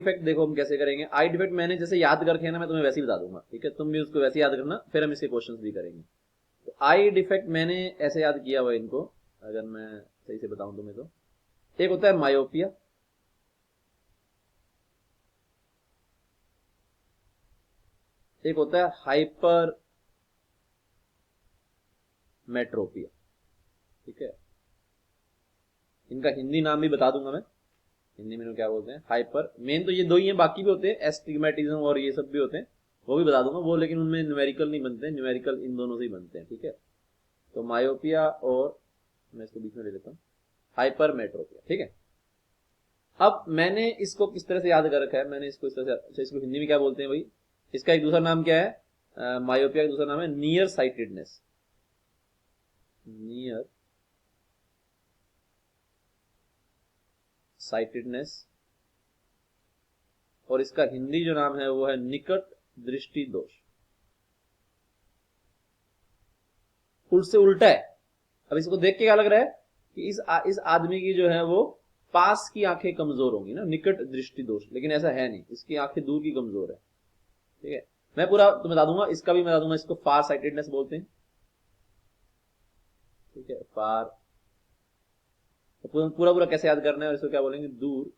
Defect देखो हम कैसे करेंगे। आई डिफेक्ट मैंने जैसे याद करके है ना, मैं तुम्हें वैसे ही बता दूंगा, ठीक है, तुम भी उसको वैसे याद करना, फिर हम इसके क्वेश्चंस भी करेंगे। तो आई डिफेक्ट मैंने ऐसे याद किया हुआ इनको, अगर मैं सही से बताऊं तुम्हें तो एक होता है मायोपिया, एक होता है हाइपर मेट्रोपिया, ठीक है। इनका हिंदी नाम भी बता दूंगा मैं, हिंदी में क्या बोलते हैं, हाइपर, मेन तो ये दो ही हैं, बाकी भी होते हैं एस्टिग्मेटिज्म और ये सब भी होते हैं, वो भी बता दूंगा वो, लेकिन उनमें न्यूमेरिकल नहीं बनते, न्यूमेरिकल इन दोनों से ही बनते हैं, ठीक है। तो मायोपिया और मैं इसको बीच में ले लेता हूँ, हाइपर मेट्रोपिया, ठीक है। अब मैंने इसको किस तरह से याद कर रखा है, मैंने इसको इस तरह से, अच्छा इसको हिंदी में क्या बोलते हैं भाई, इसका एक दूसरा नाम क्या है, मायोपिया का दूसरा नाम है नियर साइटेडनेस, नियर साइटेडनेस, और इसका हिंदी जो नाम है वो है निकट दृष्टि दोष, उससे उल्टा है। अब इसको देख के क्या लग रहा है कि इस आदमी की जो है वो पास की आंखें कमजोर होंगी ना, निकट दृष्टि दोष, लेकिन ऐसा है नहीं, इसकी आंखें दूर की कमजोर है, ठीक है। मैं पूरा तुम्हें बता दूंगा, इसका भी मैं बता दूंगा, इसको फार साइटेडनेस बोलते हैं, ठीक है, फार। पूरा पूरा कैसे याद करना है, और इसको क्या बोलेंगे, दूर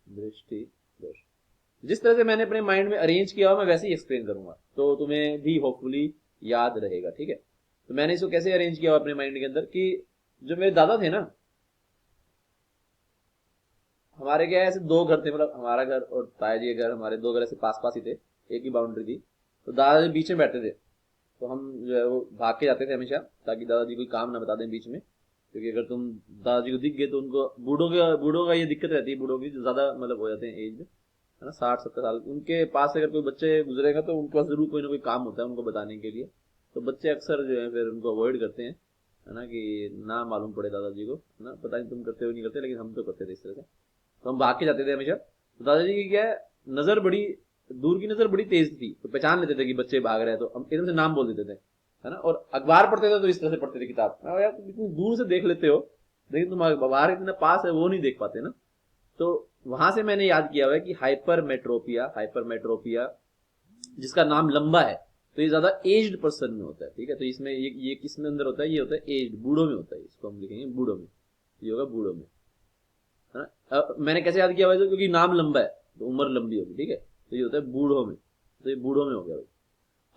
दृष्टि दोष। जिस तरह से मैंने अपने माइंड में अरेंज किया हो मैं वैसे ही एक्सप्लेन करूंगा, तो तुम्हें भी होपफुली याद रहेगा, ठीक है। तो मैंने इसको कैसे अरेंज किया हो अपने माइंड के अंदर कि जो मेरे दादा थे ना, हमारे क्या है, ऐसे दो घर थे, मतलब हमारा घर और ताया जी का घर, हमारे दो घर ऐसे पास पास ही थे, एक ही बाउंड्री थी। तो दादाजी बीच में बैठते थे, तो हम जो है वो भाग के जाते थे हमेशा, ताकि दादाजी कोई काम ना बता दें बीच में, क्योंकि अगर तुम दादाजी को दिख गए तो उनको, बूढ़ों का ये दिक्कत रहती है, बूढ़ों की जो ज्यादा मतलब हो जाते हैं एज, है ना, 60-70 साल, उनके पास अगर कोई बच्चे गुजरेगा तो उनके पास जरूर कोई ना कोई काम होता है उनको बताने के लिए। तो बच्चे अक्सर जो है फिर उनको अवॉइड करते हैं, है ना, कि ना मालूम पड़े दादाजी को, है ना, पता नहीं तुम करते हो नहीं करते, लेकिन हम तो करते थे इस तरह से। तो हम भाग के जाते थे हमेशा। तो दादाजी की क्या है, नजर बड़ी, दूर की नजर बड़ी तेज थी, तो पहचान लेते थे कि बच्चे भाग रहे हैं, तो हम एकदम से नाम बोल देते थे, है ना। और अखबार पढ़ते थे तो इस तरह से पढ़ते थे किताब, यार तुम इतनी दूर से देख लेते हो, लेकिन तुम बाहर इतना पास है वो नहीं देख पाते ना। तो वहां से मैंने याद किया हुआ है कि हाइपर मेट्रोपिया जिसका नाम लंबा है, तो ये ज्यादा एज्ड पर्सन में होता है, ठीक है। तो इसमें ये किस में अंदर होता है, ये होता है एज्ड, बूढ़ों में होता है, इसको हम लिखेंगे बूढ़ों में, ये होगा बूढ़ों में, है ना। मैंने कैसे याद किया भाई, क्योंकि नाम लंबा है तो उम्र लंबी होगी, ठीक है। तो ये होता है बूढ़ों में, तो ये बूढ़ों में हो गया भाई।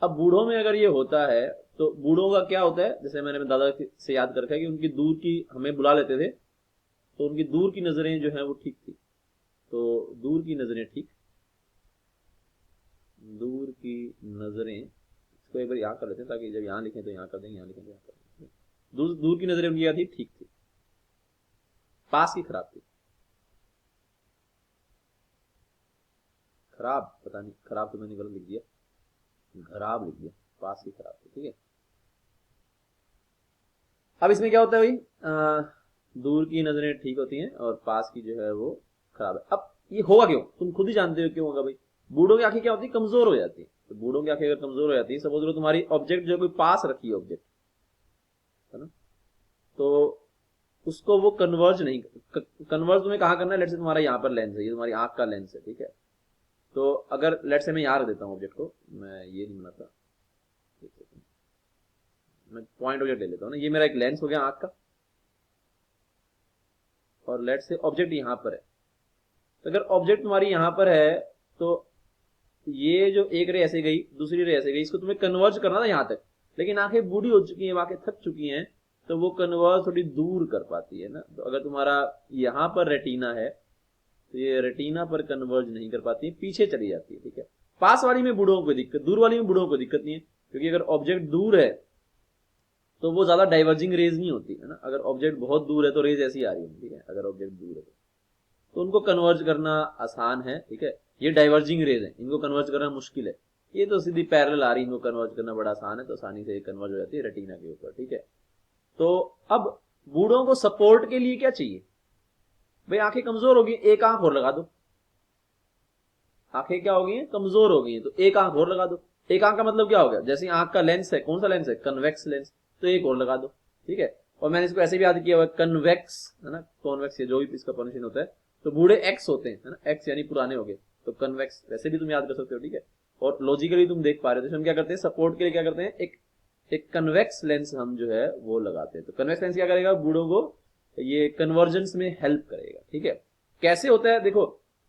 अब बूढ़ों में अगर ये होता है तो बूढ़ों का क्या होता है, जैसे मैंने दादा से याद कर रखा है कि उनकी दूर की, हमें बुला लेते थे तो उनकी दूर की नजरें जो है वो ठीक थी, तो दूर की नजरें ठीक, दूर की नजरें, इसको एक बार यहाँ कर लेते हैं ताकि जब यहाँ लिखें तो यहाँ कर देंगे, यहाँ लिखें तो यहाँ कर देंगे। दूर दूर की नजरें उनकी क्या थी, ठीक थी, पास की खराब थी, खराब पता नहीं, खराब तो मैंने गलत लिख दिया, खराब लिख दिया, पास की खराब थी, ठीक है। अब इसमें क्या होता है भाई, दूर की नजरें ठीक होती हैं और पास की जो है वो खराब है। अब ये होगा क्यों, तुम खुद ही जानते हो क्यों होगा भाई। बूढ़ों की आंखें क्या होती है, कमजोर हो जाती है। तो बूढ़ों की आंखें अगर कमजोर हो जाती है, सपोज लो तुम्हारी ऑब्जेक्ट जो कोई पास रखी है ऑब्जेक्ट, है ना, तो उसको वो कन्वर्ज नहीं, कन्वर्ज तुम्हें कहाँ करना है, लेट से तुम्हारा यहाँ पर लेंस है, ये तुम्हारी आंख का लेंस है, ठीक है। तो अगर लेट से मैं यहाँ रख देता हूँ ऑब्जेक्ट को, मैं ये नहीं बनाता, मैं पॉइंट ऑब्जेक्ट ले लेता हूँ ना, ये मेरा एक लेंस हो गया आंख का, और लेट से ऑब्जेक्ट यहाँ पर है। तो अगर ऑब्जेक्ट तुम्हारी यहाँ पर है तो ये जो एक रे ऐसे गई, दूसरी रे ऐसे गई, इसको तुम्हें कन्वर्ज करना था यहाँ तक, लेकिन आंखें बूढ़ी हो चुकी हैं, आंखें थक चुकी हैं, तो वो कन्वर्ज थोड़ी दूर कर पाती है ना। तो अगर तुम्हारा यहाँ पर रेटिना है तो ये रेटिना पर कन्वर्ज नहीं कर पाती है, पीछे चली जाती है, ठीक है। पास वाली में बूढ़ों को दिक्कत, दूर वाली में बूढ़ों को दिक्कत नहीं है, क्योंकि अगर ऑब्जेक्ट दूर है तो वो ज्यादा डाइवर्जिंग रेज नहीं होती है ना। अगर ऑब्जेक्ट बहुत दूर है तो रेज ऐसी आ रही है, ठीक है, अगर ऑब्जेक्ट दूर है तो उनको कन्वर्ज करना आसान है, ठीक है। ये डाइवर्जिंग रेज है, इनको कन्वर्ज करना मुश्किल है, ये तो सीधी पैरेलल आ रही है, इनको कन्वर्ज करना बड़ा आसान है, तो आसानी से कन्वर्ज हो जाती है रेटिना के ऊपर, ठीक है। तो अब बूढ़ों को सपोर्ट के लिए क्या चाहिए भाई, आंखें कमजोर होगी, एक आंख और लगा दो, आंखें क्या हो गई, कमजोर हो गई, तो एक आंख और लगा दो। एक आंख का मतलब क्या हो गया, जैसे आंख का लेंस है, कौन सा लेंस है, कन्वेक्स लेंस, तो एक और लगा दो, ठीक है। और मैंने इसको ऐसे भी याद किया हुआ कन्वेक्स, है ना, कॉन्वेक्स या जो भी इसका प्रोनाउंसिएशन होता है, तो बूढ़े एक्स होते हैं, है ना, एक्स यानी पुराने हो गए, तो कन्वेक्स वैसे भी तुम याद कर सकते हो, ठीक है। और लॉजिकली तुम देख पा रहे हो, तो हम क्या करते हैं, सपोर्ट के लिए क्या करते हैं, एक कन्वेक्स लेंस हम जो है वो लगाते हैं। तो कन्वेक्स लेंस क्या करेगा, बूढ़ों को ये कन्वर्जेंस में हेल्प करेगा, ठीक है। कैसे होता है देखो,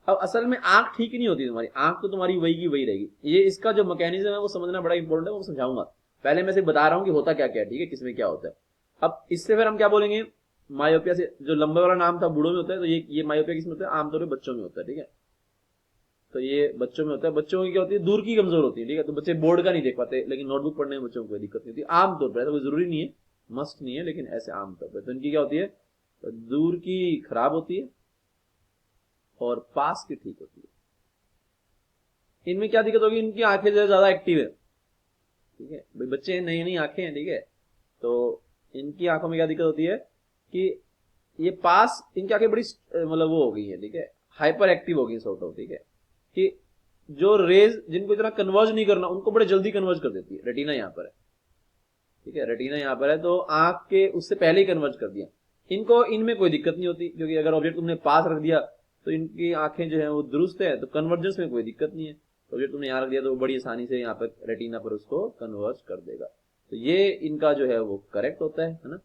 अब असल में आंख ठीक नहीं होती तुम्हारी, आंख तो तुम्हारी वही की वही रहेगी। ये इसका जो मैकेनिज्म है वो समझना बड़ा इंपॉर्टेंट है, वो समझाऊंगा। पहले मैं सिर्फ बता रहा हूं कि होता क्या क्या है, ठीक है, किसमें क्या होता है। अब इससे फिर हम क्या बोलेंगे, मायोपिया से जो लंबे वाला नाम था बूढ़ों में होता है, तो ये मायोपिया किसमें होता है, आमतौर पर बच्चों में होता है, ठीक है। तो ये बच्चों में होता है, बच्चों की क्या होती है, दूर की कमजोर होती है, ठीक है। तो बच्चे बोर्ड का नहीं देख पाते, लेकिन नोटबुक पढ़ने में बच्चों को कोई दिक्कत नहीं होती आमतौर पर, ऐसा कोई जरूरी नहीं है, मस्ट नहीं है, लेकिन ऐसे आमतौर पर। तो इनकी क्या होती है, दूर की खराब होती है और पास की ठीक होती है। इनमें क्या दिक्कत होगी, इनकी आंखें जो ज्यादा एक्टिव है, ठीक है, भाई बच्चे नई नई आंखें हैं, ठीक है। तो इनकी आंखों में क्या दिक्कत होती है कि ये पास, इनकी आंखें बड़ी मतलब वो हो गई है, ठीक है, हाइपर एक्टिव हो गई सॉर्ट ऑफ, ठीक है, कि जो रेज जिनको इतना कन्वर्ज नहीं करना उनको बड़े जल्दी कन्वर्ज कर देती है। रेटिना यहाँ पर है, ठीक है, रेटिना यहाँ पर है, तो आंख के उससे पहले ही कन्वर्ज कर दिया। इनको इनमें कोई दिक्कत नहीं होती, क्योंकि अगर ऑब्जेक्ट तुमने पास रख दिया तो इनकी आंखें जो है वो दुरुस्त है, तो कन्वर्जेंस में कोई दिक्कत नहीं है। ऑब्जेक्ट तुमने यहाँ रख दिया तो वो बड़ी आसानी से यहाँ पर रेटिना पर उसको कन्वर्ज कर देगा। तो ये इनका जो है वो करेक्ट होता है ना।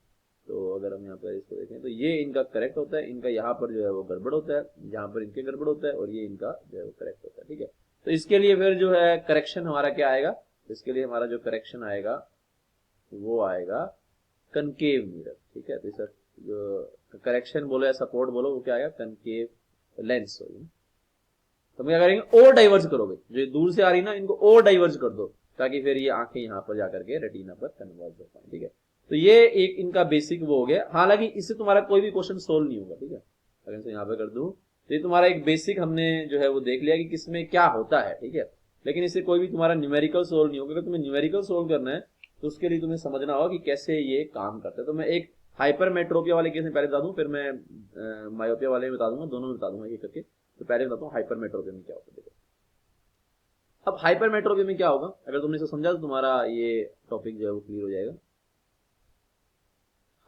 तो अगर हम यहाँ पर इसको देखें तो ये इनका करेक्ट होता है, इनका यहाँ पर जो है वो गड़बड़ होता है, यहाँ पर इनके गड़बड़ होता है, और ये इनका जो है वो करेक्ट होता है, ठीक है। तो इसके लिए फिर जो है करेक्शन हमारा क्या आएगा, इसके लिए हमारा जो करेक्शन आएगा वो आएगा कनकेव मिरर, ठीक है। तो सर जो करेक्शन बोलो या सपोर्ट बोलो, वो क्या आएगा, कनकेव लेंस होगी। तो क्या करेंगे, और डाइवर्ज करोगे, जो दूर से आ रही ना इनको और डाइवर्ज कर दो, ताकि फिर ये आंखें यहाँ पर जाकर के रेटिना पर कन्वर्ज हो पाए, ठीक है। तो ये एक इनका बेसिक वो हो गया। हालांकि इससे तुम्हारा कोई भी क्वेश्चन सोल्व नहीं होगा, ठीक है। अगर इसे यहाँ पे कर दूं तो ये तुम्हारा एक बेसिक हमने जो है वो देख लिया कि किसमें क्या होता है, ठीक है। लेकिन इससे कोई भी तुम्हारा न्यूमेरिकल सोल्व नहीं होगा। अगर तुम्हें न्यूमेरिकल सोल्व करना है तो उसके लिए तुम्हें समझना होगा कि कैसे ये काम करता है। तो मैं एक हाइपरमेट्रोपिया वाले केस में पहले बता दूं, फिर मैं मायोपिया वाले में बता दूंगा, दोनों में बता दूंगा ये करके। तो पहले बताता हूँ हाइपरमेट्रोपिया में क्या होता है। देखो अब हाइपरमेट्रोपिया में क्या होगा, अगर तुमने इसे समझा तो तुम्हारा ये टॉपिक जो है वो क्लियर हो जाएगा।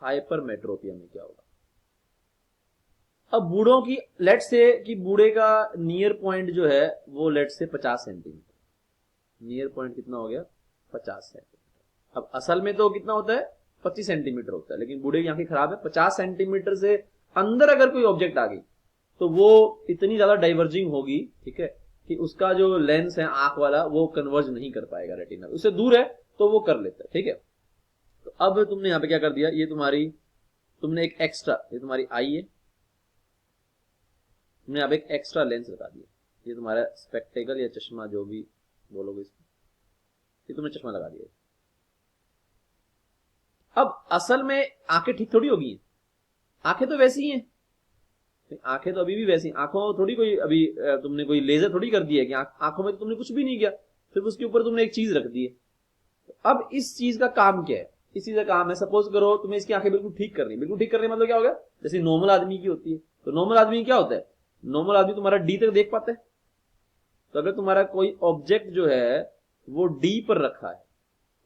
हाइपरमेट्रोपिया में क्या होगा, अब बूढ़ों की लेट से कि बूढ़े का नियर पॉइंट जो है वो लेट से 50 सेंटीमीटर, नियर पॉइंट कितना हो गया, 50 सेंटीमीटर। अब असल में तो कितना होता है, 25 सेंटीमीटर होता है, लेकिन बूढ़े की आंखें खराब है। 50 सेंटीमीटर से अंदर अगर कोई ऑब्जेक्ट आ गई तो वो इतनी ज्यादा डाइवर्जिंग होगी, ठीक है, कि उसका जो लेंस है आंख वाला वो कन्वर्ज नहीं कर पाएगा रेटिना, उससे दूर है तो वो कर लेता है, ठीक है। तो अब तुमने यहां पे क्या कर दिया, ये तुम्हारी, तुमने एक एक्स्ट्रा, ये तुम्हारी आई है, तुमने यहाँ पे एक एक्स्ट्रा लेंस लगा दिया, ये तुम्हारा स्पेक्टेकल या चश्मा जो भी बोलोगे इसको, ये तुमने चश्मा लगा दिया। अब असल में आंखें ठीक थोड़ी होगी, आंखें तो वैसी ही हैं, आंखें तो अभी भी वैसी, आंखों थोड़ी कोई अभी तुमने कोई लेजर थोड़ी कर दिया कि आंखों में तो तुमने कुछ भी नहीं किया, सिर्फ उसके ऊपर तुमने एक चीज रख दी है। अब इस चीज का काम क्या है, इस चीज का काम है, सपोज करो तुम्हें इसकी आंखें बिल्कुल ठीक करनी, बिल्कुल ठीक करने मतलब क्या होगा, जैसे नॉर्मल आदमी की होती है। तो नॉर्मल आदमी क्या होता है, नॉर्मल आदमी तुम्हारा डी तक देख पाता है। तो अगर तुम्हारा कोई ऑब्जेक्ट जो है वो डी पर रखा है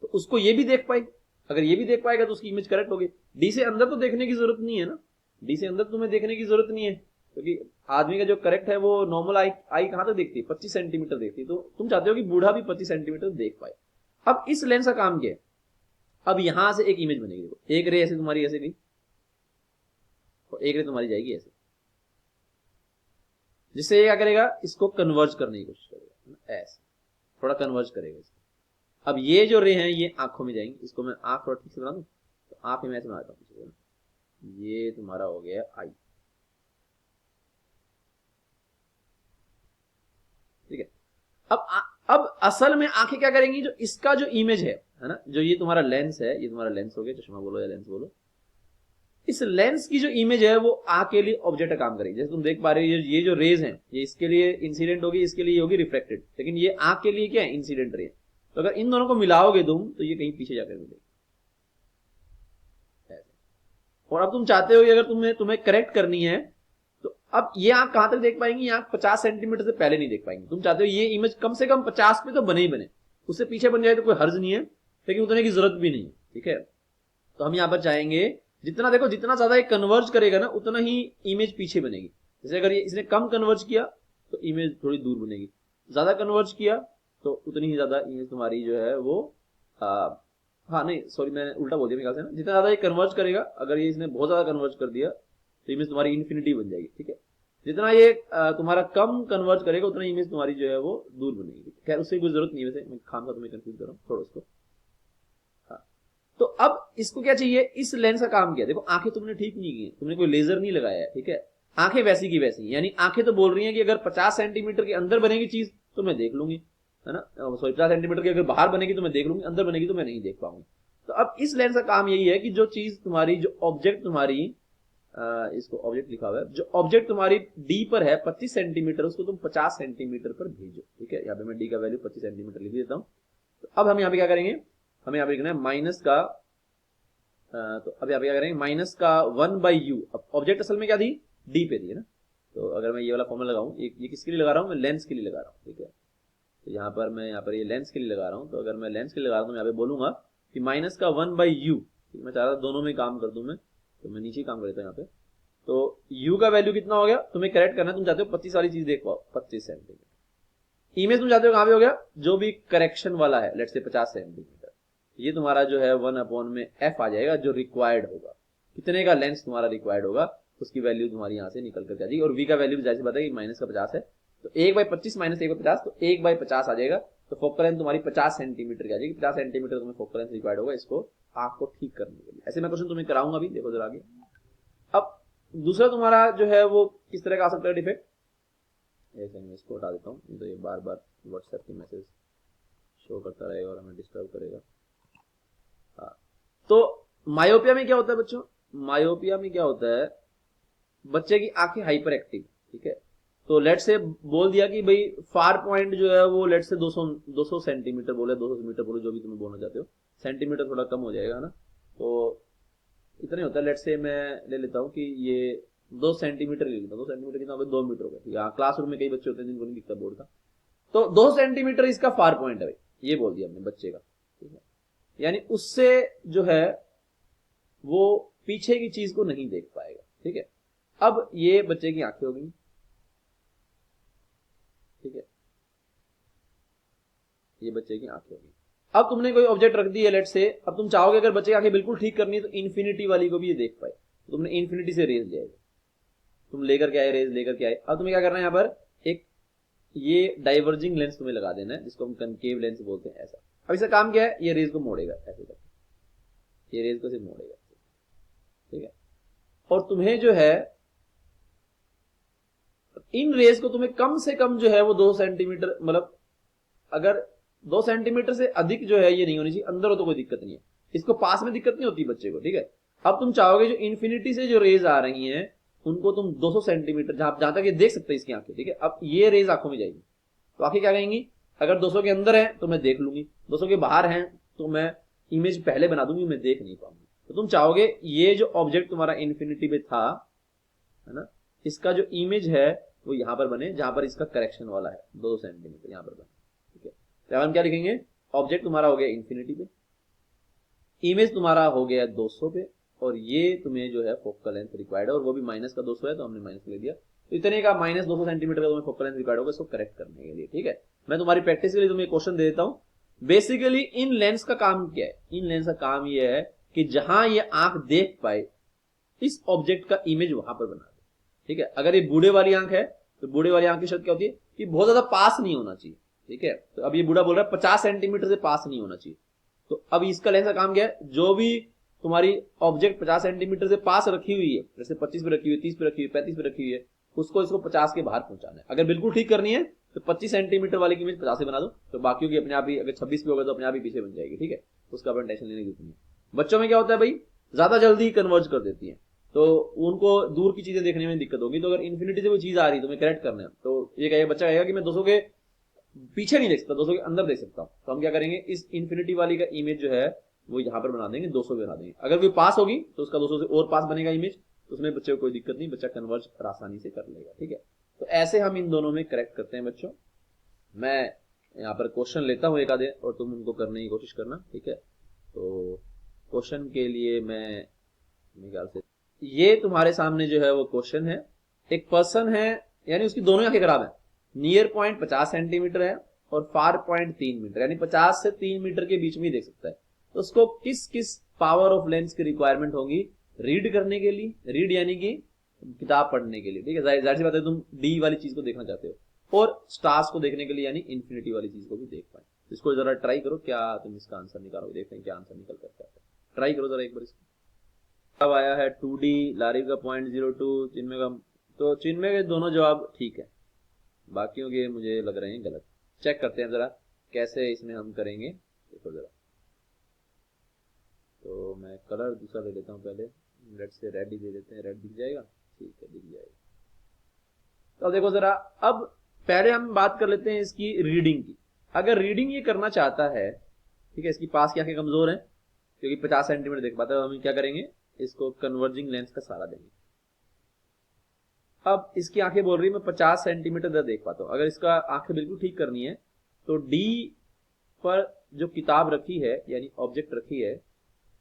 तो उसको ये भी देख पाएगी, अगर ये भी देख पाएगा तो उसकी इमेज करेक्ट होगी। डी से अंदर तो देखने की जरूरत नहीं है ना, डी से अंदर तुम्हें देखने की जरूरत नहीं है, क्योंकि आदमी का जो करेक्ट है वो नॉर्मल आई कहां तक देखती है, 25 सेंटीमीटर देखती है। तो तुम चाहते हो कि बूढ़ा भी 25 सेंटीमीटर देख पाए। अब इस लेंस का काम क्या है, अब यहां से एक इमेज बनेगी, देखो एक रे ऐसे तुम्हारी ऐसे गई और एक रे तुम्हारी जाएगी ऐसे, जिससे क्या करेगा, इसको कन्वर्ज करने की कोशिश करेगा, ऐसे थोड़ा कन्वर्ज करेगा इसको। अब ये जो रे हैं ये आंखों में जाएंगे, इसको मैं आंख थोड़ा ठीक से बना दूं, तो आंख में ऐसे बनाता हूं, ये तुम्हारा हो गया आई, ठीक है। अब असल में आंखें क्या करेंगी, जो इसका जो इमेज है ना, जो ये तुम्हारा लेंस है, ये तुम्हारा लेंस हो गया, चश्मा बोलो या लेंस बोलो, इस लेंस की जो इमेज है वो आंख के लिए ऑब्जेक्ट का काम करेगी। जैसे तुम देख पा रहे हो ये जो रेज हैं ये इसके लिए इंसिडेंट होगी, इसके लिए होगी रिफ्लेक्टेड, लेकिन ये आंख के लिए क्या है, इंसिडेंट रे। तो अगर इन दोनों को मिलाओगे तुम तो ये कहीं पीछे जाकर मिलेगी। और अब तुम चाहते हो कि अगर तुम्हें करेक्ट करनी है तो अब ये आंख कहां तक देख पाएंगी, आंख 50 सेंटीमीटर से पहले नहीं देख पाएंगी। तुम चाहते हो ये इमेज कम से कम 50 पे तो बने ही बने, उससे पीछे बन जाए तो कोई हर्ज नहीं है, लेकिन उतने की जरूरत भी नहीं है, ठीक है। तो हम यहां पर चाहेंगे जितना देखो, जितना ज्यादा ये कन्वर्ज करेगा ना उतना ही इमेज पीछे बनेगी। जैसे अगर ये इसने कम कन्वर्ज किया तो इमेज थोड़ी दूर बनेगी, ज्यादा कन्वर्ज किया तो उतनी ही ज्यादा इमेज तुम्हारी जो है वो हाँ नहीं सॉरी मैंने उल्टा बोल दिया मेरे ख्याल से ना, जितना ज्यादा ये कन्वर्ज करेगा, अगर ये इसने बहुत ज्यादा कन्वर्ज कर दिया तो इमेज तुम्हारी इन्फिनिटी बन जाएगी, ठीक है। जितना ये तुम्हारा कम कन्वर्ज करेगा उतना इमेज तुम्हारी जो है वो दूर बनेगी। खैर उससे कोई जरूरत नहीं है, वैसे मैं खाम का तुम्हें कंफ्यूज कर रहा हूँ थोड़ा उसको। हाँ, तो अब इसको क्या चाहिए, इस लेंस का काम क्या है, देखो आंखें तुमने ठीक नहीं की, तुमने कोई लेजर नहीं लगाया है, ठीक है। आंखें वैसी की वैसी, यानी आंखें तो बोल रही हैं कि अगर 50 सेंटीमीटर के अंदर बनेगी चीज तो मैं देख लूंगी, है ना। सॉरी 50 सेंटीमीटर की अगर बाहर बनेगी तो मैं देख लूंगी, अंदर बनेगी तो मैं नहीं देख पाऊंगी। तो अब इस लेंस का काम यही है कि जो चीज तुम्हारी, जो ऑब्जेक्ट तुम्हारी, इसको ऑब्जेक्ट लिखा हुआ है, जो ऑब्जेक्ट तुम्हारी डी पर है 25 सेंटीमीटर, उसको तुम 50 सेंटीमीटर पर भेजो, ठीक है। यहाँ पे मैं डी का वैल्यू 25 सेंटीमीटर लिख देता हूँ। तो अब हम यहाँ पे क्या करेंगे, हमें यहाँ पे लिखना है माइनस का, तो अब यहाँ पे क्या करेंगे, माइनस का 1/u। अब ऑब्जेक्ट असल में क्या दी, डी पे दी है ना। तो अगर मैं ये वाला फॉर्मूला लगाऊं, ये किसके लिए लगा रहा हूँ, मैं लेंस के लिए लगा रहा हूँ, ठीक है। तो यहाँ पर ये लेंस के लिए लगा रहा हूँ, तो अगर मैं लेंस के लिए लगा रहा हूँ तो यहाँ पे बोलूंगा कि माइनस का 1/u। मैं चाह रहा दोनों में काम कर दूं मैं, तो मैं नीचे काम कर देता हूँ यहाँ पे। तो u का वैल्यू कितना हो गया, तुम्हें करेक्ट करना है, तुम चाहते हो 25 वाली चीज देख पाओ, 25 सेंटीमीटर। इमेज तुम चाहते हो कहां पे हो गया, जो भी करेक्शन वाला है, लेट्स से 50 सेंटीमीटर, ये तुम्हारा जो है 1/f आ जाएगा, जो रिक्वायर्ड होगा, कितने का लेंस तुम्हारा रिक्वायर्ड होगा, उसकी वैल्यू तुम्हारी यहां से निकल कर जाएगी। और v का वैल्यू जैसे बताया माइनस का 50 है, तो 1/25 माइनस 1/50, तो 1/50 आ जाएगा। तो फोकल लेंथ तुम्हारी 50 सेंटीमीटर की आ जाएगी। 50 सेंटीमीटर तुम्हें फोकल लेंथ रिक्वायर्ड होगा इसको आंख को ठीक करने के लिए। ऐसे मैं क्वेश्चन तुम्हें कराऊंगा अभी, देखो जरा आगे। अब दूसरा तुम्हारा जो है वो किस तरह का आ सकता है डिफेक्ट, एक सेकंड इसको हटा देता हूँ, तो ये बार बार व्हाट्सएप के मैसेज शो करता रहेगा और हमें डिस्टर्ब करेगा। हाँ, तो मायोपिया में क्या होता है बच्चों, मायोपिया में क्या होता है, बच्चे की आंखें हाइपर एक्टिव, ठीक है। तो लेट से बोल दिया कि भाई फार पॉइंट जो है वो लेट से 200 सेंटीमीटर बोले, 200 मीटर बोले, जो भी तुम्हें बोलना चाहते हो, सेंटीमीटर थोड़ा कम हो जाएगा ना, तो इतना ही होता है। लेट से मैं ले लेता हूँ कि ये 2 सेंटीमीटर ले लेता हूँ, 2 सेंटीमीटर कितना हो गया, 2 मीटर हो गया, ठीक है। क्लासरूम में कई बच्चे होते हैं जिनको नहीं दिखता बोर्ड का, तो 2 सेंटीमीटर इसका फार पॉइंट है भाई, ये बोल दिया हमने बच्चे का, ठीक है। यानी उससे जो है वो पीछे की चीज को नहीं देख पाएगा, ठीक है। अब ये बच्चे की आंखें हो गई, ठीक है, ये बच्चे की आंखें हो गई। अब तुमने कोई ऑब्जेक्ट रख दी है लेट से, अब तुम चाहोगे अगर बच्चे की आंखें बिल्कुल ठीक करनी है तो इन्फिनिटी वाली को भी ये देख पाए, तो तुमने इन्फिनिटी से रेज लिया, तुम लेकर के आए, रेज लेकर के आए। अब तुम्हें क्या करना है, यहाँ पर एक ये डाइवर्जिंग लेंस तुम्हें लगा देना है, जिसको हम कनकेव लेंस बोलते हैं, ऐसा। अब इसका काम क्या है, ये रेज को मोड़ेगा ऐसे करके, ये रेज को सिर्फ मोड़ेगा, ठीक है। और तुम्हें जो है इन रेज को तुम्हें कम से कम जो है वो 2 सेंटीमीटर, मतलब अगर 2 सेंटीमीटर से अधिक जो है ये नहीं होनी चाहिए, अंदर हो तो कोई दिक्कत नहीं है, इसको पास में दिक्कत नहीं होती बच्चे को, ठीक है। अब तुम चाहोगे जो इन्फिनिटी से जो रेज आ रही हैं उनको तुम 200 सेंटीमीटर, जहां तक ये देख सकते हैं इसकी आंखें, ठीक है। अब ये रेज आंखों में जाएगी तो आंखें क्या कहेंगी, अगर 200 के अंदर है तो मैं देख लूंगी, 200 के बाहर है तो मैं इमेज पहले बना दूंगी, मैं देख नहीं पाऊंगी। तो तुम चाहोगे ये जो ऑब्जेक्ट तुम्हारा इन्फिनिटी में था, है ना, इसका जो इमेज है वो यहां पर बने जहां पर इसका करेक्शन वाला है 2 सेंटीमीटर, यहां पर बने, ठीक है। तो हम क्या लिखेंगे, ऑब्जेक्ट तुम्हारा हो गया इन्फिनिटी पे, इमेज तुम्हारा हो गया 200 पे, और ये तुम्हें जो है फोकल लेंथ रिक्वायर्ड है, और वो भी माइनस का 200 है तो हमने माइनस ले दिया। तो इतने का माइनस 200 सेंटीमीटर का तुम्हें फोकल लेंथ रिक्वायर्ड होगा, इसको करेक्ट करने के लिए, ठीक है। मैं तुम्हारी प्रैक्टिस के लिए तुम्हें क्वेश्चन दे देता हूं। बेसिकली इन लेंस का काम क्या है, इन लेंस का काम ये है कि जहां ये आंख देख पाए इस ऑब्जेक्ट का इमेज वहां पर बना दे, ठीक है। अगर ये बूढ़े वाली आंख है तो बूढ़े वाली आंख की शर्त क्या होती है कि बहुत ज्यादा पास नहीं होना चाहिए, ठीक है। तो अब ये बूढ़ा बोल रहा है 50 सेंटीमीटर से पास नहीं होना चाहिए, तो अब इसका लेंस का काम क्या है, जो भी तुम्हारी ऑब्जेक्ट 50 सेंटीमीटर से पास रखी हुई है, जैसे 25 पे रखी हुई है, 30 पे रखी हुई है, 35 पे रखी हुई है, उसको इसको 50 के बाहर पहुंचाना है। अगर बिल्कुल ठीक करनी है तो 25 सेंटीमीटर वाली की इमेज 50 से बना दो, तो बाकियों की अपने आप ही, अगर 26 पे होगा तो अपने आप ही पीछे बन जाएगी, ठीक है। उसका अपन टेंशन लेने की जरूरत नहीं है। बच्चों में क्या होता है भाई, ज्यादा जल्दी कन्वर्ज कर देती है, तो उनको दूर की चीजें देखने में दिक्कत होगी। तो अगर इन्फिनिटी से कोई चीज आ रही है तो मैं करेक्ट करना है, तो ये कहेगा, बच्चा कहेगा कि मैं 200 के पीछे नहीं देख सकता, 200 के अंदर देख सकता हूं, तो हम क्या करेंगे, इस इन्फिनिटी वाली का इमेज जो है वो यहां पर बना देंगे, 200 बना देंगे। अगर कोई पास होगी तो उसका 200 से और पास बनेगा इमेज, तो उसमें बच्चे को कोई दिक्कत नहीं, बच्चा कन्वर्ज आसानी से कर लेगा, ठीक है। तो ऐसे हम इन दोनों में करेक्ट करते हैं बच्चों। मैं यहाँ पर क्वेश्चन लेता हूँ एक आधे, और तुम उनको करने की कोशिश करना, ठीक है। तो क्वेश्चन के लिए मैं मेरे ख्याल से ये तुम्हारे सामने जो है वो क्वेश्चन है। एक पर्सन है, यानी उसकी दोनों आंखें खराब है, नियर पॉइंट 50 सेंटीमीटर है और फार पॉइंट 3 मीटर, यानी 50 से 3 मीटर के बीच में ही देख सकता है। तो उसको किस किस पावर ऑफ लेंस की रिक्वायरमेंट होगी रीड करने के लिए, रीड यानी कि किताब पढ़ने के लिए, ठीक है, जाहिर सी बात है तुम डी वाली चीज को देखना चाहते हो, और स्टार्स को देखने के लिए यानी इन्फिनिटी वाली चीज को भी देख पाए। इसको जरा ट्राई करो, क्या तुम इसका आंसर निकालोगे, देखते हैं क्या आंसर निकल करके आता है। ट्राई करो जरा एक बार इसको। अब आया है 2D, लारिव का 0.02, चिन्मय का, तो चिन्मय के दोनों जवाब ठीक है, बाकियों के मुझे लग रहे हैं गलत। चेक करते हैं जरा कैसे इसमें हम करेंगे, देखो जरा। तो मैं कलर दूसरा ले लेता हूँ पहले, रेड से रेड ही दे देते हैं, रेड दिख जाएगा, ठीक है दिख जाएगा। तो देखो जरा, अब पहले हम बात कर लेते हैं इसकी रीडिंग की। अगर रीडिंग ये करना चाहता है, ठीक है, इसकी पास की आंखें कमजोर हैं क्योंकि 50 सेंटीमीटर देख पाता है, हम क्या करेंगे, इसको कन्वर्जिंग लेंस का सहारा देंगे। अब इसकी आंखें बोल रही है मैं 50 सेंटीमीटर तक देख पाता हूं। अगर इसका आंखें बिल्कुल ठीक करनी है तो डी पर जो किताब रखी है यानी ऑब्जेक्ट रखी है,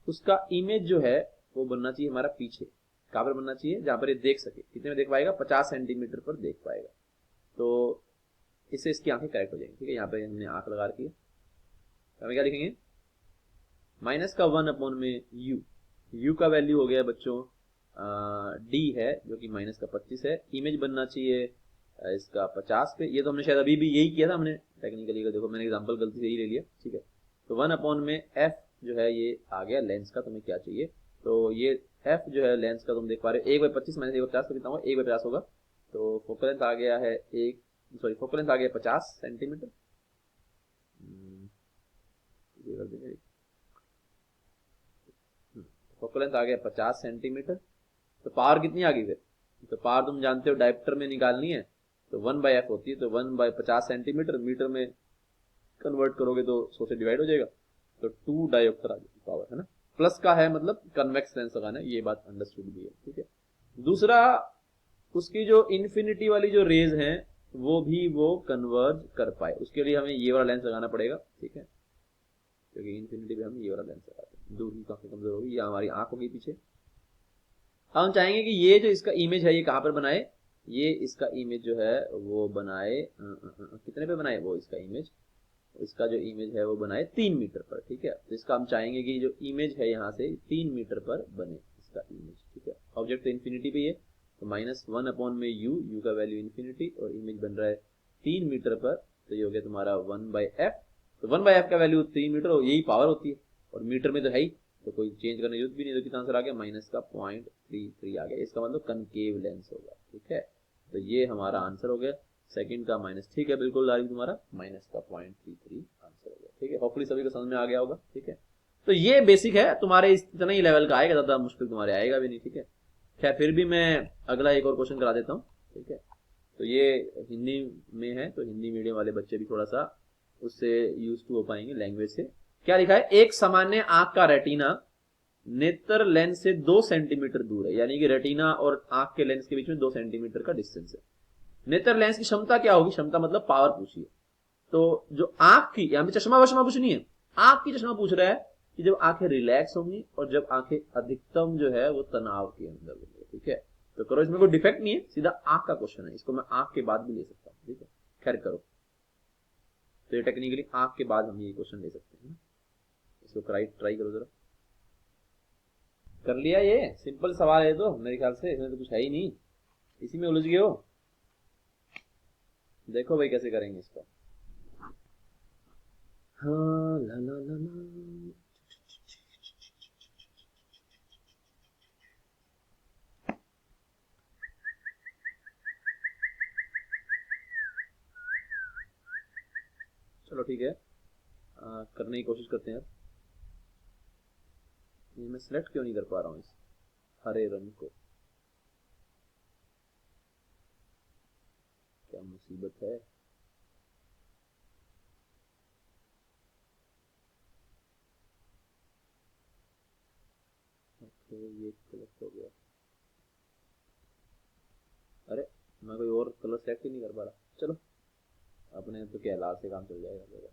उसका इमेज जो है वो बनना चाहिए हमारा पीछे। कहां पर बनना चाहिए, जहां पर ये देख सके। कितने में देख पाएगा, 50 सेंटीमीटर पर देख पाएगा। तो इससे इसकी आंखें करेक्ट हो जाएंगी, ठीक है। यहाँ पे हमने आंख लगा रखी है, हमें क्या लिखेंगे, माइनस का 1 में यू, यू का वैल्यू हो गया बच्चों डी है जो कि माइनस का 25 है। इमेज बनना चाहिए इसका 50 पे। ये तो हमने शायद अभी भी यही किया था हमने टेक्निकली, देखो मैंने एग्जांपल गलती से ही ले लिया, ठीक है। तो 1 में एफ जो है ये आ गया लेंस का, तुम्हें क्या चाहिए, तो ये एफ जो है लेंस का तुम देख पा रहे हो 1/25 माइनस 1/50 कितना होगा, 1/50 होगा। तो फोकल लेंथ आ गया है फोकल लेंथ आ गया 50 सेंटीमीटर। फोकल लेंथ आ गया 50 सेंटीमीटर। तो पावर कितनी आ गई फिर, तो पावर तुम जानते हो डायप्टर में निकालनी है, तो 1/f होती है, तो 1/50 सेंटीमीटर मीटर में कन्वर्ट करोगे तो 100 से डिवाइड हो जाएगा, तो 2 डायोप्टर आ जाएगी पावर, है ना। प्लस का है मतलब कन्वेक्स लेंस लगाना है, ये बात अंडरस्टूड भी है, ठीक है। दूसरा, उसकी जो इन्फिनिटी वाली जो रेज हैं वो भी वो कन्वर्ज कर पाए, उसके लिए हमें ये वाला लेंस लगाना पड़ेगा, ठीक है, क्योंकि इन्फिनिटी पे हम ये वाला लेंस लगाते हैं। दूर ही काफी कमजोर होगी, ये हमारी आंख होगी पीछे। हम चाहेंगे कि ये जो इसका इमेज है ये कहां पर बनाए, ये इसका इमेज जो है वो बनाए कितने पे बनाए, वो इसका इमेज है वो बनाए 3 मीटर पर, ठीक है। तो इसका हम चाहेंगे कि जो इमेज है यहाँ से 3 मीटर पर बने इसका इमेज, ठीक है। ऑब्जेक्ट तो इन्फिनिटी पे ही है, तो -1 में यू का वैल्यू इन्फिनिटी और इमेज बन रहा है 3 मीटर पर, तो ये हो गया तुम्हारा 1/f। तो 1/f का वैल्यू 3 मीटर, और यही पावर होती है, और मीटर में तो है ही, तो कोई चेंज करने की जरूरत भी नहीं। तो कितना आंसर आ गया, माइनस का 0.33 आ गया। इसका मतलब कनकेव लेंस होगा, ठीक है। तो ये हमारा आंसर हो गया सेकंड का माइनस, ठीक है, बिल्कुल लारी तुम्हारा माइनस का 0.33 आंसर हो गया, ठीक है। होपफुली सभी को समझ में आ गया होगा, ठीक है। तो ये बेसिक है तुम्हारे, इतना ही लेवल का आएगा, ज्यादा मुश्किल तुम्हारे आएगा भी नहीं, ठीक है। खैर फिर भी मैं अगला एक और क्वेश्चन करा देता हूँ, ठीक है। तो ये हिंदी में है, तो हिंदी मीडियम वाले बच्चे भी थोड़ा सा उससे यूज टू हो पाएंगे लैंग्वेज से। क्या लिखा है, एक सामान्य आंख का रेटिना नेत्र लेंस से 2 सेंटीमीटर दूर है, यानी कि रेटिना और आंख के लेंस के बीच में 2 सेंटीमीटर का डिस्टेंस है। नेत्र लेंस की क्षमता क्या होगी, क्षमता मतलब पावर पूछिए। तो जो आंख की, यहां पे चश्मा वश्मा कुछ नहीं है, आंख की चश्मा पूछ रहा है कि जब आंखें रिलैक्स होंगी और जब आंखें अधिकतम जो है वो तनाव के अंदर होंगी, ठीक है। तो करो, इसमें कोई डिफेक्ट नहीं है, सीधा आंख का क्वेश्चन है, इसको मैं आंख के बाद भी ले सकता हूं, ठीक है। खैर करो, तो ये टेक्निकली आंख के बाद हम ये क्वेश्चन ले सकते हैं, इसको ट्राई करो जरा। कर लिया, ये सिंपल सवाल है, तो मेरे ख्याल से इसमें तो कुछ है ही नहीं, इसी में उलझ गए हो। देखो भाई कैसे करेंगे इसको। हाँ ला ला ला ला। चलो ठीक है, करने की कोशिश करते हैं। ये मैं सिलेक्ट क्यों नहीं कर पा रहा हूँ इस हरे रंग को, क्या मुसीबत है। ओके, ये सिलेक्ट हो गया। अरे मैं कोई और कलर सेलेक्ट ही नहीं कर पा रहा। चलो अपने तो क्या लाल से काम चल जाएगा।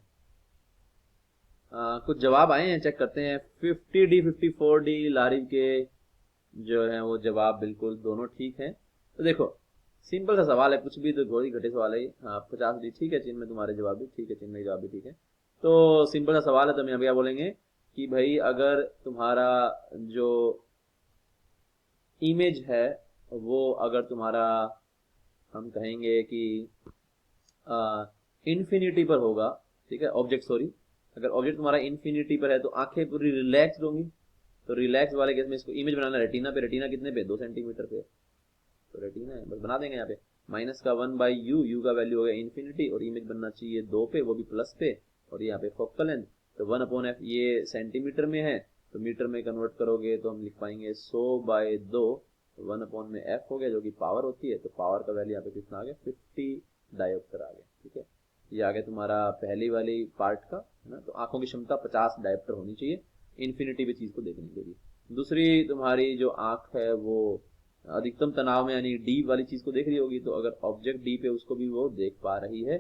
कुछ जवाब आए हैं, चेक करते हैं। 50D 54D लारिव के जो है वो जवाब बिल्कुल दोनों ठीक है। तो देखो सिंपल सा सवाल है, कुछ भी तो घोड़ी घटे सवाल है। हाँ 50 डी ठीक है, चिन्ह में तुम्हारे जवाब भी ठीक है, चिन्ह में जवाब भी ठीक है। तो सिंपल सा सवाल है, तो हम यहाँ पे क्या बोलेंगे कि भाई अगर तुम्हारा जो इमेज है वो अगर तुम्हारा हम कहेंगे कि इन्फिनिटी पर होगा, ठीक है, ऑब्जेक्ट सॉरी, अगर ऑब्जेक्ट तुम्हारा इन्फिनिटी पर है तो आंखें पूरी रिलैक्स होंगी। तो रिलैक्स वाले केस में इसको इमेज बनाना रेटिना पे, रेटिना कितने पे 2 सेंटीमीटर पे, तो रेटिना है, बस बना देंगे यहाँ पे माइनस का 1/u, यू का वैल्यू हो गया इन्फिनिटी, और इमेज बनना चाहिए 2 पे, वो भी प्लस पे, और यहाँ पे फोकल लेंथ तो 1/f, ये सेंटीमीटर में है तो मीटर में कन्वर्ट करोगे तो हम लिख पाएंगे 100/2, 1/f हो गया जो कि पावर होती है। तो पावर का वैल्यू यहाँ पे कितना आ गया 50 डायोप्टर आ गया, ठीक है। ये आ गया तुम्हारा पहली वाली पार्ट का, है ना। तो आंखों की क्षमता 50 डायोप्टर होनी चाहिए इन्फिनिटी पे चीज को देखने के लिए। दूसरी तुम्हारी जो आंख है वो अधिकतम तनाव में यानी डी वाली चीज को देख रही होगी, तो अगर ऑब्जेक्ट डी पे उसको भी वो देख पा रही है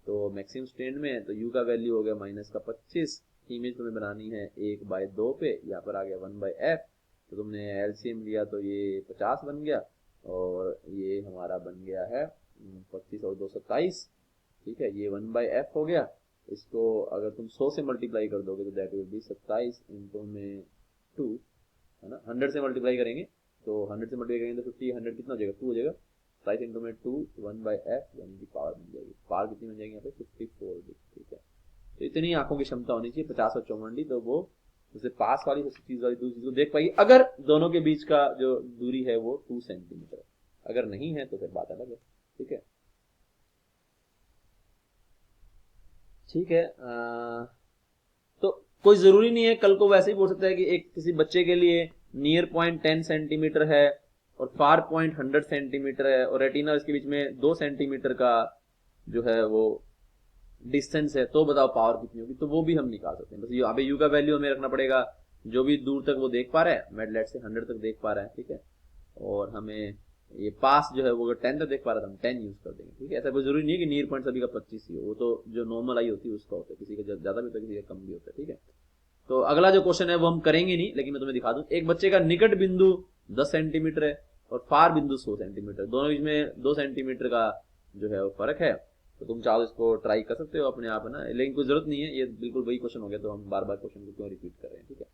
तो मैक्सिमम स्ट्रेन में है, तो यू का वैल्यू हो गया माइनस का 25, इमेज तुम्हें बनानी है 1/2 पे, यहाँ पर आ गया 1/f, तो तुमने एलसीएम लिया तो ये 50 बन गया, और ये हमारा बन गया है 25 और 2 27, ठीक है, ये 1/f हो गया। इसको अगर तुम 100 से मल्टीप्लाई कर दोगे तो दैट विल बी 27 इंटू में 2, है ना। 100 से मल्टीप्लाई करेंगे तो 100 से मल्टीप्लाई करेंगे तो 50, 100 कितना हो जाएगा 2 हो जाएगा, 27 इंटू में 2, 1/f, 1 की पावर बन जाएगी। पावर कितनी बन जाएगी यहाँ पे 54 डी, ठीक है। तो इतनी आंखों की क्षमता होनी चाहिए 50 और 54 डी, तो वो उसे पास वाली चीज वाली दूसरी चीज को देख पाएगी अगर दोनों के बीच का जो दूरी है वो 2 सेंटीमीटर, अगर नहीं है तो फिर बात अलग है, ठीक है। ठीक है, तो कोई जरूरी नहीं है, कल को वैसे ही बोल सकता है कि एक किसी बच्चे के लिए नियर पॉइंट 10 सेंटीमीटर है और फार पॉइंट 100 सेंटीमीटर है और रेटिना इसके बीच में 2 सेंटीमीटर का जो है वो डिस्टेंस है, तो बताओ पावर कितनी होगी। तो वो भी हम निकाल सकते हैं, बस यहाँ पे यू का वैल्यू हमें रखना पड़ेगा, जो भी दूर तक वो देख पा रहा है मेडलेट से 100 तक देख पा रहा है, ठीक है। और हमें ये पास जो है वो अगर 10 तक देख पा रहा था हम 10 यूज कर देंगे, ठीक है। ऐसा कोई जरूरी नहीं है कि नियर पॉइंट सभी का 25 ही हो, वो तो जो नॉर्मल आई होती है उसका होता है, किसी का ज्यादा भी होता है किसी का कम भी होता है, ठीक है। तो अगला जो क्वेश्चन है वो हम करेंगे नहीं, लेकिन मैं तुम्हें दिखा दूं। एक बच्चे का निकट बिंदु 10 सेंटीमीटर है और फार बिंदु 100 सेंटीमीटर, दोनों बीच में 2 सेंटीमीटर का जो है वो फर्क है। तो तुम चाहो इसको ट्राई कर सकते हो अपने आप, है ना, लेकिन कोई जरूरत नहीं है, ये बिल्कुल वही क्वेश्चन हो गया, तो हम बार बार क्वेश्चन को क्यों रिपीट कर रहे हैं, ठीक है।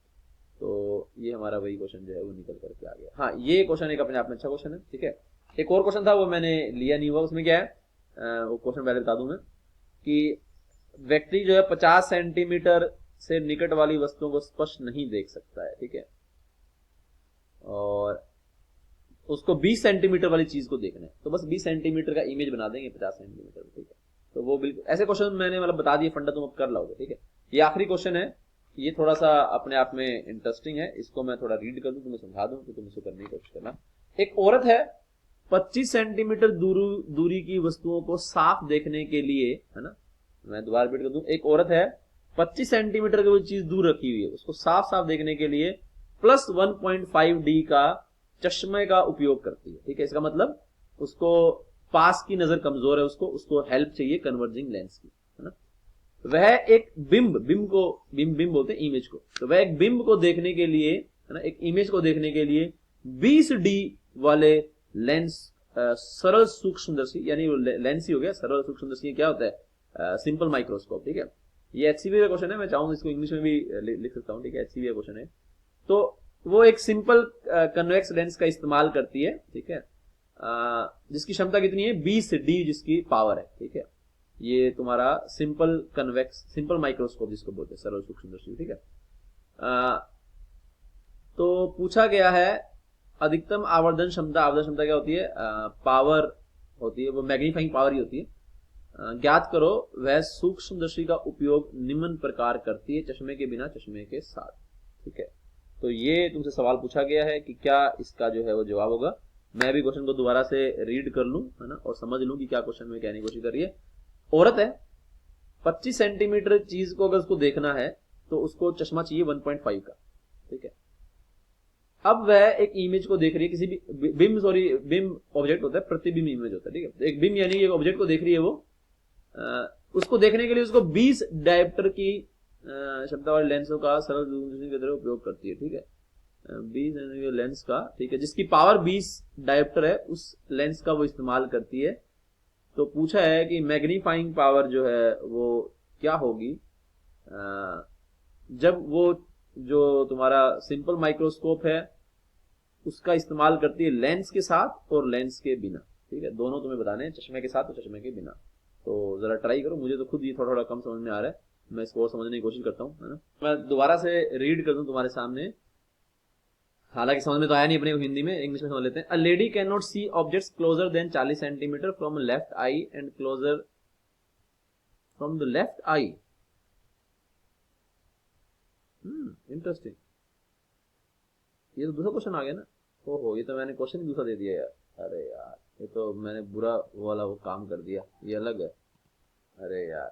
तो ये हमारा वही क्वेश्चन जो है वो निकल करके आ गया। हाँ ये क्वेश्चन एक अपने आप में अच्छा क्वेश्चन है, ठीक है। एक और क्वेश्चन था वो मैंने लिया नहीं हुआ, उसमें क्या है वो क्वेश्चन पहले बता दूं मैं कि व्यक्ति जो है 50 सेंटीमीटर से निकट वाली वस्तुओं को स्पष्ट नहीं देख सकता है, ठीक है, और उसको 20 सेंटीमीटर वाली चीज को देखना है, तो बस 20 सेंटीमीटर का इमेज बना देंगे 50 सेंटीमीटर, ठीक है। तो वो बिल्कुल ऐसे क्वेश्चन मैंने मतलब बता दिए, फंडा तुम अब कर लोगे, ठीक है। ये आखिरी क्वेश्चन है, ये थोड़ा सा अपने आप में इंटरेस्टिंग है, इसको मैं थोड़ा रीड कर दूं, तुम्हें समझा दूं, तो तुम इसको करने की कोशिश करना। एक औरत है 25 सेंटीमीटर दूरी की वस्तुओं को साफ देखने के लिए, है ना, मैं दोबारा रिपीट कर दूं, एक औरत है 25 सेंटीमीटर की वो चीज दूर रखी हुई है, उसको साफ साफ देखने के लिए प्लस 1.5 डी का चश्मे का उपयोग करती है, ठीक है। इसका मतलब उसको पास की नजर कमजोर है, उसको हेल्प चाहिए कन्वर्जिंग लेंस की, है ना। वह एक बिंब बोलते हैं इमेज को, तो वह एक बिंब को देखने के लिए, है ना, एक इमेज को देखने के लिए 20 डी वाले लेंस, सरल सूक्ष्मदर्शी, यानी लेंस ही हो गया, सरल सूक्ष्मदर्शी क्या होता है सिंपल माइक्रोस्कोप, ठीक है। ये एचसीवी का क्वेश्चन है, मैं चाहूंगा इसको इंग्लिश में भी लिख सकता हूं, ठीक है, एचसीवी का क्वेश्चन है। तो वो एक सिंपल कन्वेक्स लेंस का इस्तेमाल करती है, ठीक है, जिसकी क्षमता कितनी है 20 डी जिसकी पावर है, ठीक है। ये तुम्हारा सिंपल माइक्रोस्कोप जिसको बोलते हैं, सरल सूक्ष्मदर्शी, ठीक है। तो पूछा गया है अधिकतम आवर्धन क्षमता क्या होती है, पावर होती है, वो मैग्नीफाइंग पावर ही होती है। ज्ञात करो वह सूक्ष्मदर्शी का उपयोग निम्न प्रकार करती है, चश्मे के बिना चश्मे के साथ, ठीक है। तो ये तुमसे सवाल पूछा गया है कि क्या इसका जो है वो जवाब होगा। मैं भी क्वेश्चन को दोबारा से रीड कर लूं, है ना, और समझ लूं कि क्या क्वेश्चन में कहने की कोशिश कर रही है। औरत है 25 सेंटीमीटर चीज को अगर उसको देखना है तो उसको चश्मा चाहिए 1.5 का, ठीक है। अब वह एक इमेज को देख रही है, किसी भी बिंब ऑब्जेक्ट होता है, प्रतिबिंब इमेज होता है, ठीक है। तो एक बिंब यानी एक ऑब्जेक्ट को देख रही है वो, उसको देखने के लिए उसको 20 डायोप्टर की क्षमता वाले लेंसों का सरल दूरदर्शी की तरह उपयोग करती है, ठीक है। 20 लेंस का, ठीक है, जिसकी पावर 20 डायोप्टर है उस लेंस का वो इस्तेमाल करती है। तो पूछा है कि मैग्नीफाइंग पावर जो है वो क्या होगी जब वो जो तुम्हारा सिंपल माइक्रोस्कोप है उसका इस्तेमाल करती है लेंस के साथ और लेंस के बिना। ठीक है, दोनों तुम्हें बताने हैं, चश्मे के साथ और चश्मे के बिना। तो जरा ट्राई करो, मुझे तो खुद ये थोड़ा थोड़ा कम समझ में आ रहा है, मैं इसको और समझने की कोशिश करता हूँ, है ना। मैं दोबारा से रीड कर दूं तुम्हारे सामने, हालांकि समझ में तो आया नहीं अपने को हिंदी में, इंग्लिश में समझ लेते हैं। A lady can not see objects closer than 40 centimetre from left eye and closer from the left eye. Interesting. ये तो दूसरा क्वेश्चन आ गया ना। ओहो, ये तो मैंने क्वेश्चन ही दूसरा दे दिया यार। अरे यार, ये तो मैंने बुरा वाला वो काम कर दिया, ये अलग है। अरे यार,